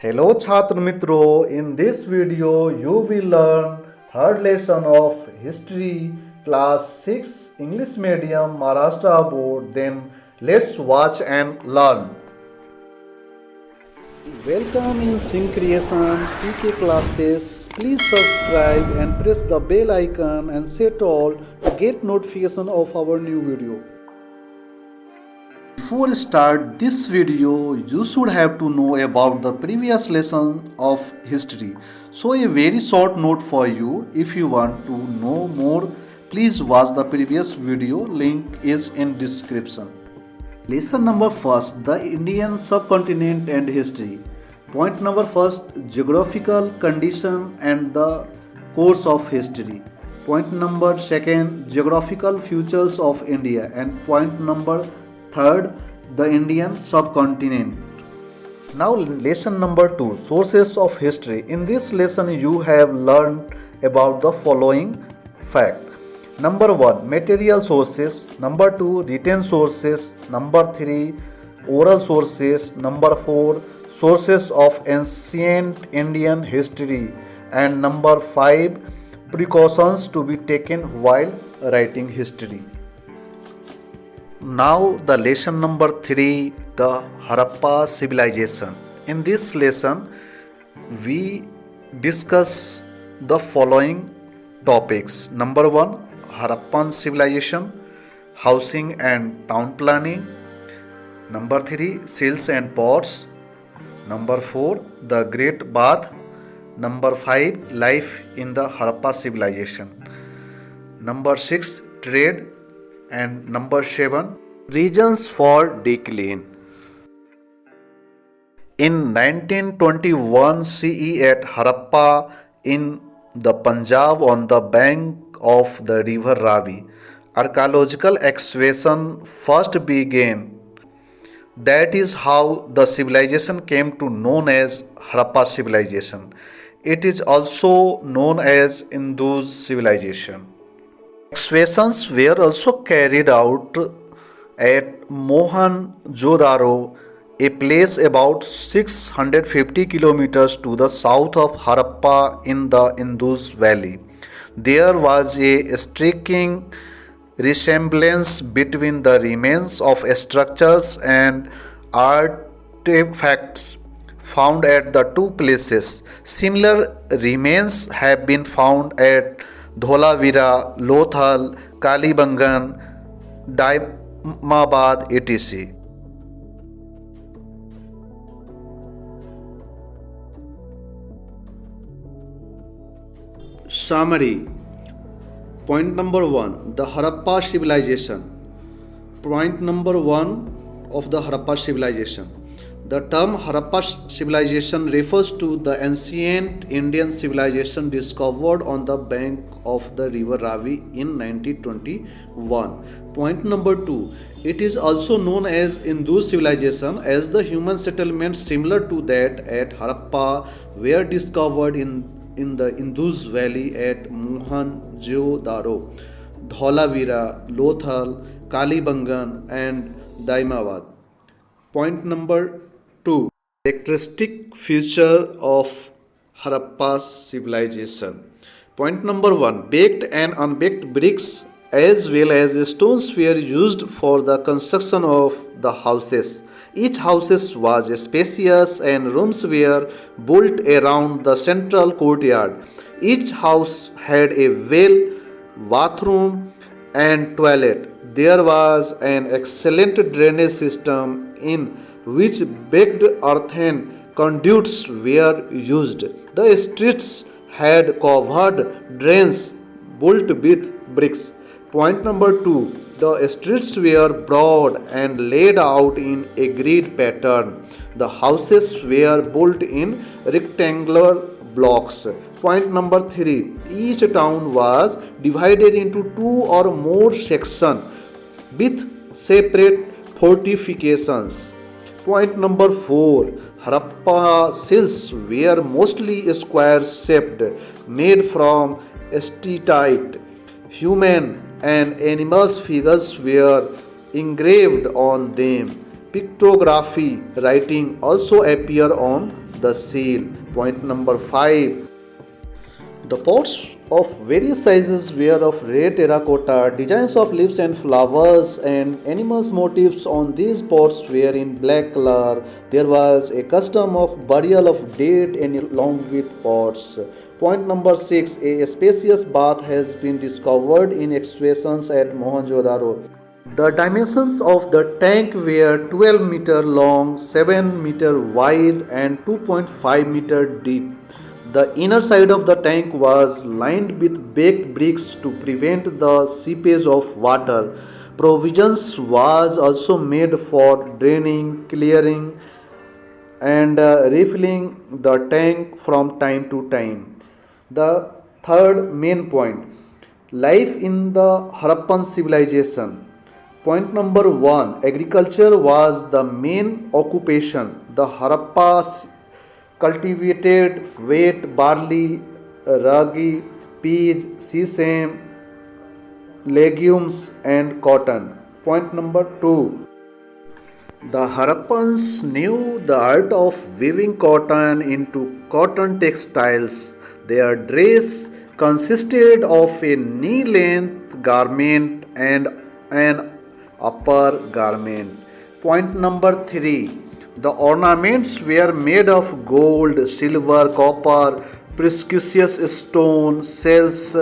Hello Chhatra Mitro, in this video you will learn third lesson of history class 6 English medium Maharashtra board. Then let's watch and learn. Welcome in Sync Creation PK classes. Please subscribe and press the bell icon and set all to get notification of our new video. Before start this video, you should have to know about the previous lesson of history. So a very short note for you. If you want to know more, please watch the previous video. Link is in description. Lesson number first, the Indian subcontinent and history. Point number first, geographical condition and the course of history. Point number second, geographical features of India. And point number third, the Indian subcontinent. Now lesson number 2, sources of history. In this lesson you have learned about the following fact. Number 1, material sources. Number 2, written sources. Number 3, oral sources. Number 4, sources of ancient Indian history. And number 5, precautions to be taken while writing history. Now the lesson number 3, the Harappa civilization. In this lesson we discuss the following topics. Number 1, Harappan civilization, housing and town planning. Number 3, seals and pots. Number 4, the Great Bath. Number 5, life in the Harappa civilization. Number 6, trade. And number 7, reasons for decline. In 1921 CE at Harappa in the Punjab on the bank of the river Ravi, archaeological excavation first began. That is how the civilization came to known as Harappa civilization. It is also known as Indus civilization. Excavations were also carried out at Mohenjo-daro, a place about 650 kilometers to the south of Harappa in the Indus Valley. There was a striking resemblance between the remains of structures and artifacts found at the two places. Similar remains have been found at Dholavira, Lothal, Kalibangan, Daimabad, etc. Summary. Point number 1, the Harappa civilization. Point number 1 of the Harappa civilization. The term Harappa civilization refers to the ancient Indian civilization discovered on the bank of the river Ravi in 1921. Point number 2, it is also known as Indus civilization as the human settlements similar to that at Harappa were discovered in the Indus Valley at Mohenjo-daro, Dholavira, Lothal, Kalibangan and Daimabad. Point number 2, characteristic feature of Harappa's civilization. Point number 1, baked and unbaked bricks as well as stones were used for the construction of the houses. Each house was spacious and rooms were built around the central courtyard. Each house had a well, bathroom and toilet. There was an excellent drainage system in which baked earthen conduits were used. The streets had covered drains built with bricks. Point number 2, the streets were broad and laid out in a grid pattern. The houses were built in rectangular blocks. Point number 3, each town was divided into 2 or more sections with separate fortifications. Point number 4, Harappa seals were mostly square shaped, made from steatite. Human and animals figures were engraved on them. Pictography writing also appear on the seal. Point number 5. The pots of various sizes were of red terracotta. Designs of leaves and flowers and animals motifs on these pots were in black color. There was a custom of burial of dead and along with pots. Point number 6. A spacious bath has been discovered in excavations at Mohenjo-daro. The dimensions of the tank were 12-meter long, 7-meter wide, and 2.5-meter deep. The inner side of the tank was lined with baked bricks to prevent the seepage of water. Provisions was also made for draining, clearing, and refilling the tank from time to time. The third main point, life in the Harappan civilization. Point number 1, agriculture was the main occupation. The Harappas cultivated wheat, barley, ragi, peas, sesame, legumes, and cotton. Point number 2, the Harappans knew the art of weaving cotton into cotton textiles. Their dress consisted of a knee length garment and an upper garment. Point number 3, the ornaments were made of gold, silver, copper, precious stone, shells,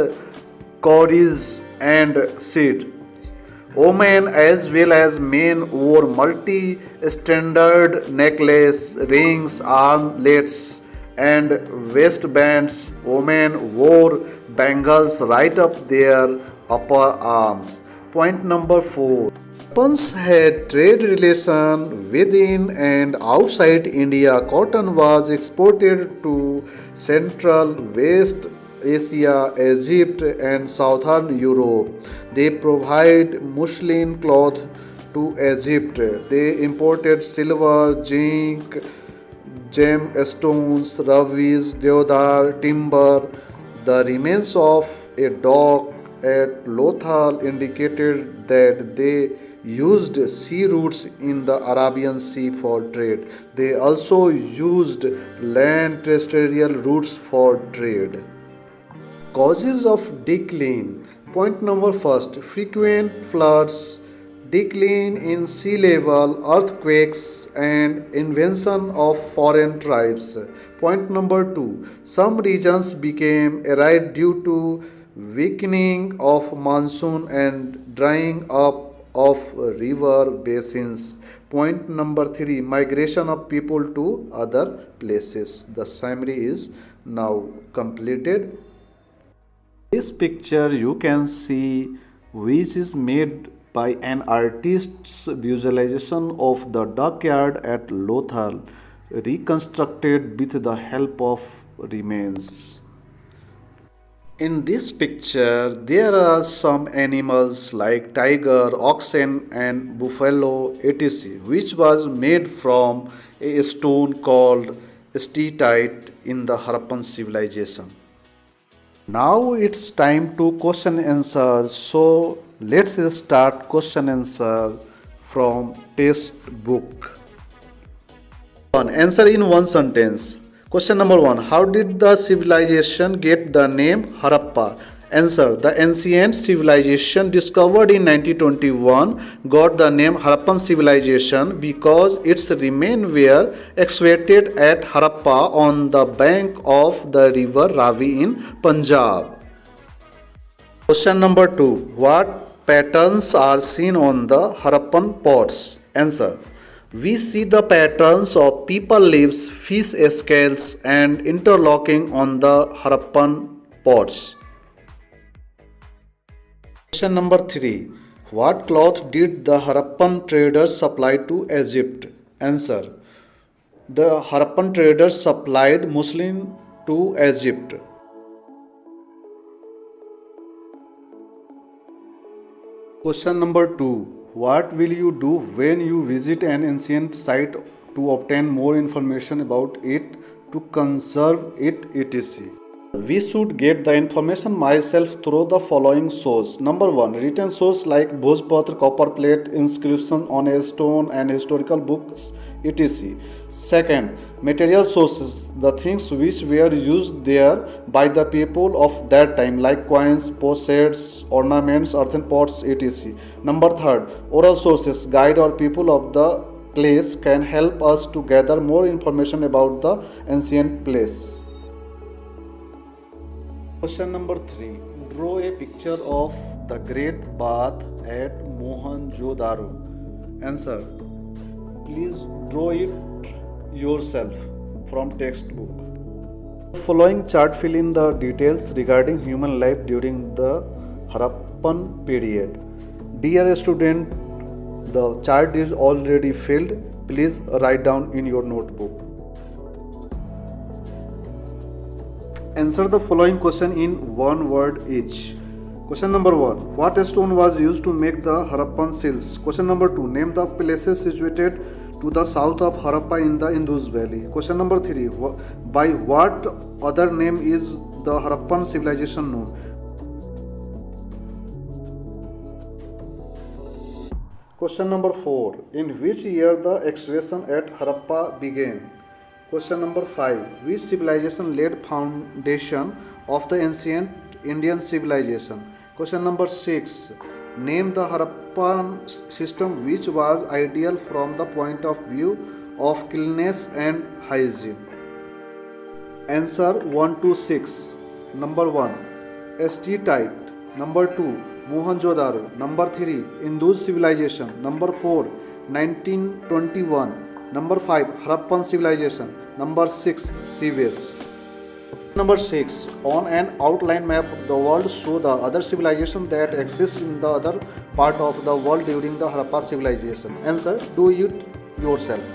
cowries, and seed. Women as well as men wore multi-standard necklace, rings, armlets, and waistbands. Women wore bangles right up their upper arms. Point number 4. Harappans had trade relation within and outside India. Cotton was exported to Central, West Asia, Egypt, and Southern Europe. They provide muslin cloth to Egypt. They imported silver, zinc, gemstones, rubies, deodar, timber. The remains of a dock at Lothal indicated that they used sea routes in the Arabian Sea for trade. They also used land terrestrial routes for trade. Causes of decline. Point number 1, frequent floods, decline in sea level, earthquakes, and invasion of foreign tribes. Point number 2, some regions became arid due to weakening of monsoon and drying up of river basins. Point number 3, migration of people to other places. The summary is now completed. This picture you can see which is made by an artist's visualization of the dockyard at Lothal, reconstructed with the help of remains. In this picture, there are some animals like tiger, oxen, and buffalo, etc., which was made from a stone called steatite in the Harappan civilization. Now it's time to question answer. So let's start question answer from textbook. Answer in one sentence. Question number 1. How did the civilization get the name Harappa? Answer. The ancient civilization discovered in 1921 got the name Harappan civilization because its remains were excavated at Harappa on the bank of the river Ravi in Punjab. Question number 2. What patterns are seen on the Harappan pots? Answer. We see the patterns of people leaves, fish scales, and interlocking on the Harappan pots. Question number 3. What cloth did the Harappan traders supply to Egypt? Answer. The Harappan traders supplied muslin to Egypt. Question number 2. What will you do when you visit an ancient site to obtain more information about it, to conserve it, etc.? We should get the information myself through the following sources. Number one, written source like Bhojpatra, copper plate, inscription on a stone, and historical books, etc. Second, material sources, the things which were used there by the people of that time, like coins, potsherds, ornaments, earthen pots, etc. Number third, oral sources, guide or people of the place can help us to gather more information about the ancient place. Question number 3. Draw a picture of the Great Bath at Mohenjo-daro. Answer. Please draw it yourself from textbook. Following chart fill in the details regarding human life during the Harappan period. Dear student, the chart is already filled. Please write down in your notebook. Answer the following question in one word each. Question number 1. What stone was used to make the Harappan seals? Question number 2. Name the places situated to the south of Harappa in the Indus Valley. Question number 3. By what other name is the Harappan civilization known? Question number 4. In which year the excavation at Harappa began? Question number 5. Which civilization laid foundation of the ancient Indian civilization? Question number 6. Name the Harappan system which was ideal from the point of view of cleanliness and hygiene. Answer 1 to 6. Number 1. St. Tite. Number 2. Mohenjo-daro. Number 3. Indus civilization. Number 4. 1921. Number 5. Harappan civilization. Number 6. Sives. Number 6. On an outline map of the world, show the other civilization that exists in the other part of the world during the Harappa civilization. Answer. Do it yourself.